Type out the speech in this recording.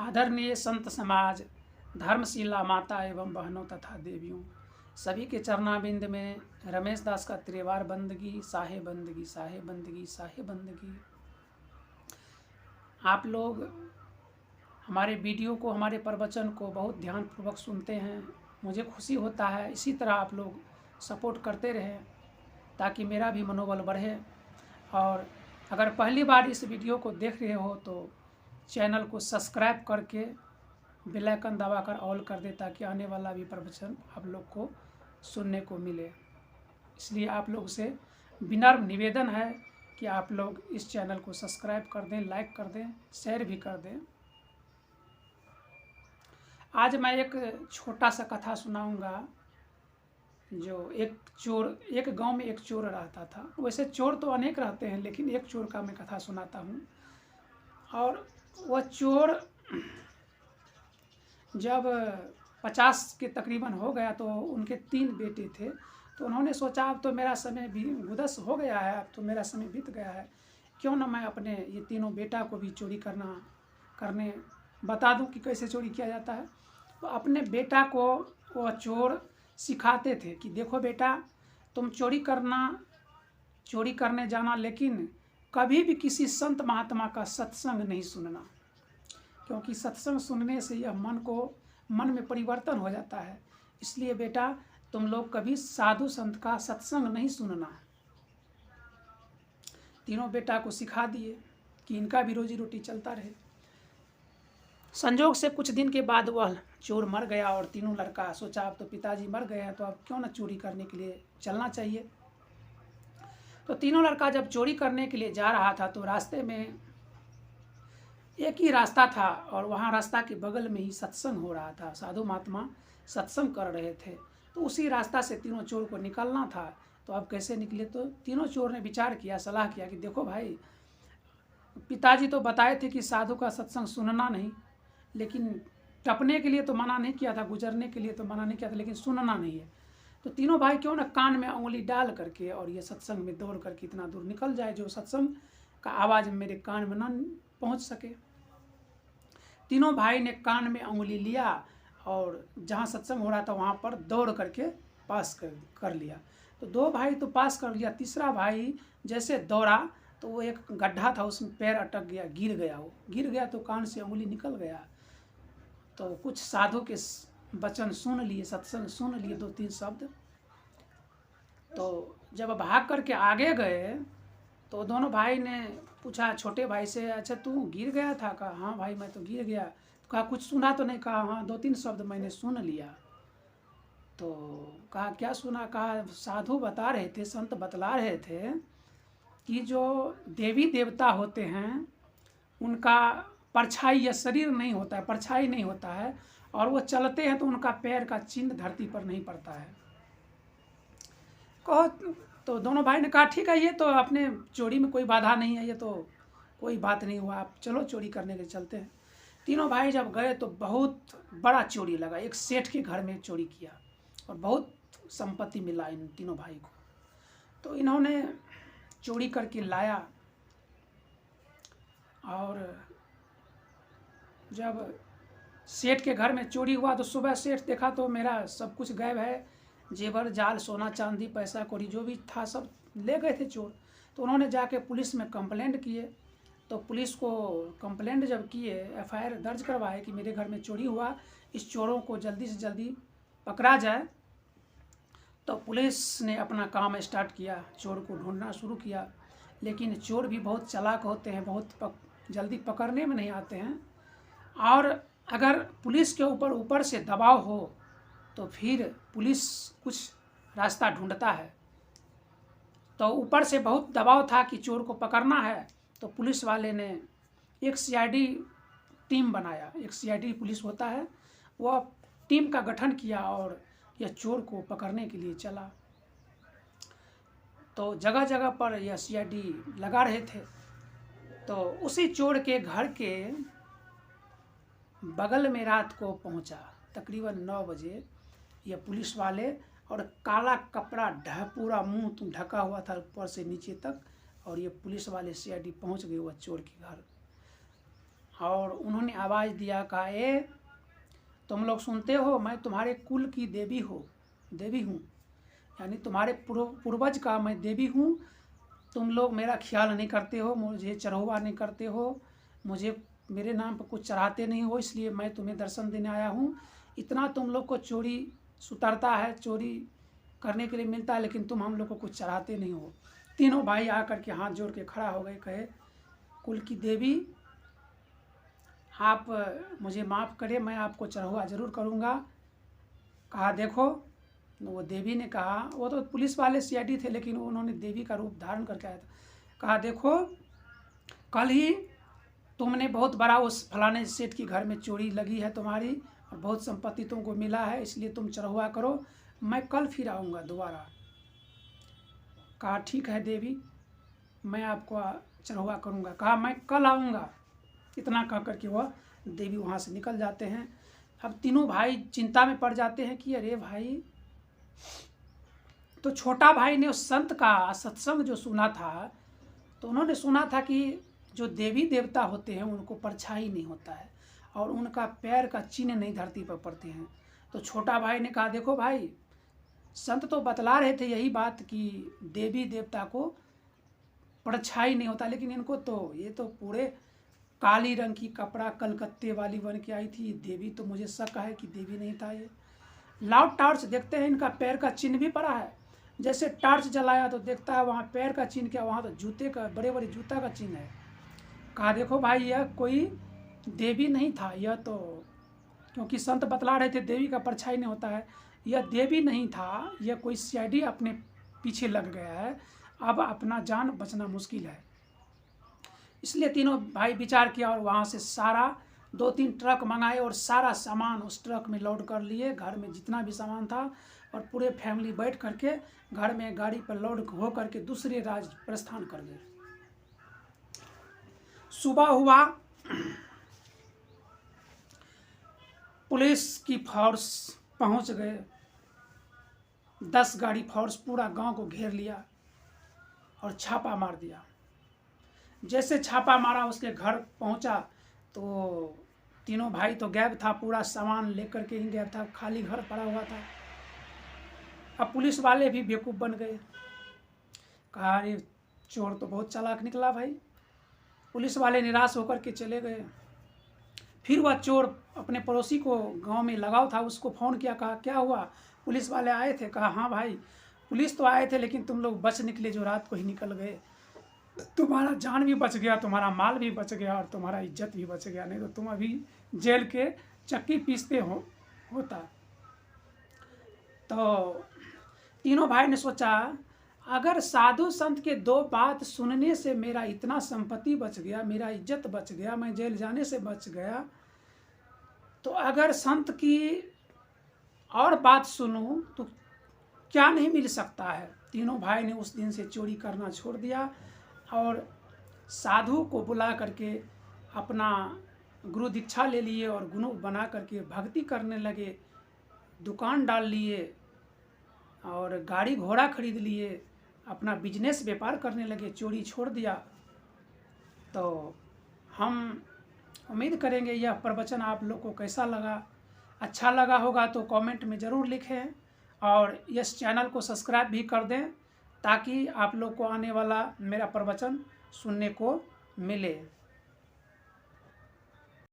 आदरणीय संत समाज, धर्मशिला माता एवं बहनों तथा देवियों, सभी के चरणाबिंद में रमेश दास का त्रिवार बंदगी, साहे बंदगी, साहे बंदगी, साहे बंदगी। आप लोग हमारे वीडियो को, हमारे प्रवचन को बहुत ध्यानपूर्वक सुनते हैं, मुझे खुशी होता है। इसी तरह आप लोग सपोर्ट करते रहें ताकि मेरा भी मनोबल बढ़े। और अगर पहली बार इस वीडियो को देख रहे हो तो चैनल को सब्सक्राइब करके बेल आइकन दबाकर ऑल कर दे ताकि आने वाला भी प्रवचन आप लोग को सुनने को मिले। इसलिए आप लोग से विनम्र निवेदन है कि आप लोग इस चैनल को सब्सक्राइब कर दें, लाइक कर दें, शेयर भी कर दें। आज मैं एक छोटा सा कथा सुनाऊंगा। जो एक गांव में एक चोर रहता था। वैसे चोर तो अनेक रहते हैं, लेकिन एक चोर का मैं कथा सुनाता हूँ। और वह चोर जब 50 के तकरीबन हो गया तो उनके 3 बेटे थे। तो उन्होंने सोचा अब तो मेरा समय भी गुदस हो गया है, अब तो मेरा समय बीत गया है, क्यों ना मैं अपने ये तीनों बेटा को भी चोरी करने बता दूं कि कैसे चोरी किया जाता है। तो अपने बेटा को वह चोर सिखाते थे कि देखो बेटा, तुम चोरी करने जाना, लेकिन कभी भी किसी संत महात्मा का सत्संग नहीं सुनना, क्योंकि सत्संग सुनने से यह मन में परिवर्तन हो जाता है। इसलिए बेटा तुम लोग कभी साधु संत का सत्संग नहीं सुनना। तीनों बेटा को सिखा दिए कि इनका भी रोजी रोटी चलता रहे। संजोग से कुछ दिन के बाद वह चोर मर गया और तीनों लड़का सोचा अब तो पिताजी मर गए हैं तो अब क्यों ना चोरी करने के लिए चलना चाहिए। तो तीनों लड़का जब चोरी करने के लिए जा रहा था तो रास्ते में एक ही रास्ता था और वहाँ रास्ता के बगल में ही सत्संग हो रहा था, साधु महात्मा सत्संग कर रहे थे। तो उसी रास्ता से तीनों चोर को निकलना था। तो अब कैसे निकले? तो तीनों चोर ने विचार किया, सलाह किया कि देखो भाई, पिताजी तो बताए थे कि साधु का सत्संग सुनना नहीं, लेकिन टपने के लिए तो मना नहीं किया था, गुजरने के लिए तो मना नहीं किया था, लेकिन सुनना नहीं है। तो तीनों भाई क्यों ना कान में उंगली डाल करके और ये सत्संग में दौड़ करके इतना दूर निकल जाए जो सत्संग का आवाज़ मेरे कान में न पहुंच सके। तीनों भाई ने कान में उंगली लिया और जहाँ सत्संग हो रहा था वहाँ पर दौड़ करके पास कर लिया। तो 2 भाई तो पास कर लिया, तीसरा भाई जैसे दौड़ा तो वो एक गड्ढा था, उसमें पैर अटक गया, गिर गया तो कान से उंगली निकल गया। तो कुछ साधु के वचन सुन लिए, सत्संग सुन लिए, 2-3 शब्द। तो जब भाग करके आगे गए तो दोनों भाई ने पूछा छोटे भाई से, अच्छा तू गिर गया था? कहा हाँ भाई मैं तो गिर गया। तो कहा कुछ सुना तो नहीं? कहा हाँ 2-3 शब्द मैंने सुन लिया। तो कहा क्या सुना? कहा साधु बता रहे थे, संत बतला रहे थे कि जो देवी देवता होते हैं उनका परछाई या शरीर नहीं होता है, परछाई नहीं होता है, और वो चलते हैं तो उनका पैर का चिन्ह धरती पर नहीं पड़ता है। कहो तो दोनों भाई ने कहा ठीक है, ये तो अपने चोरी में कोई बाधा नहीं है, ये तो कोई बात नहीं हुआ, आप चलो चोरी करने के चलते हैं। तीनों भाई जब गए तो बहुत बड़ा चोरी लगा। एक सेठ के घर में चोरी किया और बहुत संपत्ति मिला इन तीनों भाई को। तो इन्होंने चोरी करके लाया और जब सेठ के घर में चोरी हुआ तो सुबह सेठ देखा तो मेरा सब कुछ गायब है, जेवर जाल, सोना चांदी, पैसा कौड़ी जो भी था सब ले गए थे चोर। तो उन्होंने जाके पुलिस में कंप्लेंट किए। तो पुलिस को कंप्लेंट जब किए, FIR दर्ज करवाए कि मेरे घर में चोरी हुआ, इस चोरों को जल्दी से जल्दी पकड़ा जाए। तो पुलिस ने अपना काम स्टार्ट किया, चोर को ढूंढना शुरू किया। लेकिन चोर भी बहुत चालाक होते हैं, बहुत जल्दी पकड़ने में नहीं आते हैं। और अगर पुलिस के ऊपर से दबाव हो तो फिर पुलिस कुछ रास्ता ढूंढता है। तो ऊपर से बहुत दबाव था कि चोर को पकड़ना है, तो पुलिस वाले ने एक CID टीम बनाया। एक CID पुलिस होता है, वह टीम का गठन किया और यह चोर को पकड़ने के लिए चला। तो जगह जगह पर यह CID लगा रहे थे। तो उसी चोर के घर के बगल में रात को पहुंचा, तकरीबन 9 बजे यह पुलिस वाले, और काला कपड़ा पूरा मुंह ढका हुआ था ऊपर से नीचे तक, और ये पुलिस वाले CID पहुंच गए वह चोर के घर। और उन्होंने आवाज़ दिया, कहा ए तुम लोग सुनते हो, मैं तुम्हारे कुल की देवी हूँ, यानी तुम्हारे पूर्वज का मैं देवी हूँ। तुम लोग मेरा ख्याल नहीं करते हो, मुझे चढ़ावा नहीं करते हो, मुझे मेरे नाम पर कुछ चढ़ाते नहीं हो, इसलिए मैं तुम्हें दर्शन देने आया हूँ। इतना तुम लोग को चोरी सुतरता है, चोरी करने के लिए मिलता है, लेकिन तुम हम लोग को कुछ चढ़ाते नहीं हो। तीनों भाई आकर के हाथ जोड़ के खड़ा हो गए, कहे कुल की देवी आप मुझे माफ़ करें, मैं आपको चढ़ावा ज़रूर करूँगा। कहा देखो, वो देवी ने कहा, वो तो पुलिस वाले सीआईडी थे, लेकिन उन्होंने देवी का रूप धारण करके आया था। कहा देखो, कल ही तुमने बहुत बड़ा उस फलाने सेठ की घर में चोरी लगी है तुम्हारी, और बहुत संपत्ति तुमको मिला है, इसलिए तुम चढ़ावा करो, मैं कल फिर आऊँगा दोबारा। कहा ठीक है देवी, मैं आपको चढ़ावा करूँगा। कहा मैं कल आऊँगा। इतना कह करके वह देवी वहाँ से निकल जाते हैं। अब तीनों भाई चिंता में पड़ जाते हैं कि अरे भाई, तो छोटा भाई ने उस संत का सत्संग जो सुना था, तो उन्होंने सुना था कि जो देवी देवता होते हैं उनको परछाई नहीं होता है और उनका पैर का चिन्ह नहीं धरती पर पड़ते हैं। तो छोटा भाई ने कहा देखो भाई, संत तो बतला रहे थे यही बात कि देवी देवता को परछाई नहीं होता, लेकिन इनको तो ये तो पूरे काली रंग की कपड़ा कलकत्ते वाली बन के आई थी देवी, तो मुझे शक है कि देवी नहीं था ये। लाओ टॉर्च देखते हैं, इनका पैर का चिन्ह भी पड़ा है। जैसे टॉर्च जलाया तो देखता है वहाँ पैर का चिन्ह, क्या वहाँ तो जूते का, बड़े बड़े जूता का चिन्ह है। कहा देखो भाई, यह कोई देवी नहीं था, यह तो, क्योंकि संत बतला रहे थे देवी का परछाई नहीं होता है, यह देवी नहीं था, यह कोई सीआईडी अपने पीछे लग गया है, अब अपना जान बचना मुश्किल है। इसलिए तीनों भाई विचार किया और वहाँ से सारा 2-3 ट्रक मंगाए और सारा सामान उस ट्रक में लोड कर लिए, घर में जितना भी सामान था, और पूरे फैमिली बैठ करके घर में गाड़ी पर लोड हो करके दूसरे राज्य प्रस्थान कर गए। सुबह हुआ, पुलिस की फोर्स पहुंच गए, 10 गाड़ी फोर्स पूरा गांव को घेर लिया और छापा मार दिया। जैसे छापा मारा, उसके घर पहुंचा तो तीनों भाई तो गायब था, पूरा सामान लेकर के ही गायब था, खाली घर पड़ा हुआ था। अब पुलिस वाले भी बेवकूफ़ बन गए, कहा अरे चोर तो बहुत चालाक निकला भाई। पुलिस वाले निराश होकर के चले गए। फिर वह चोर अपने पड़ोसी को, गांव में लगाव था, उसको फ़ोन किया, कहा क्या हुआ, पुलिस वाले आए थे। कहा हाँ भाई, पुलिस तो आए थे, लेकिन तुम लोग बच निकले, जो रात को ही निकल गए, तुम्हारा जान भी बच गया, तुम्हारा माल भी बच गया और तुम्हारा इज्जत भी बच गया, नहीं तो तुम अभी जेल के चक्की पीसते होता। तो तीनों भाई ने सोचा, अगर साधु संत के 2 बात सुनने से मेरा इतना संपत्ति बच गया, मेरा इज्जत बच गया, मैं जेल जाने से बच गया, तो अगर संत की और बात सुनूं तो क्या नहीं मिल सकता है। तीनों भाई ने उस दिन से चोरी करना छोड़ दिया और साधु को बुला करके अपना गुरु दीक्षा ले लिए और गुरु बना करके भक्ति करने लगे, दुकान डाल लिए और गाड़ी घोड़ा खरीद लिए, अपना बिजनेस व्यापार करने लगे, चोरी छोड़ दिया। तो हम उम्मीद करेंगे यह प्रवचन आप लोग को कैसा लगा। अच्छा लगा होगा तो कमेंट में ज़रूर लिखें और इस चैनल को सब्सक्राइब भी कर दें, ताकि आप लोग को आने वाला मेरा प्रवचन सुनने को मिले।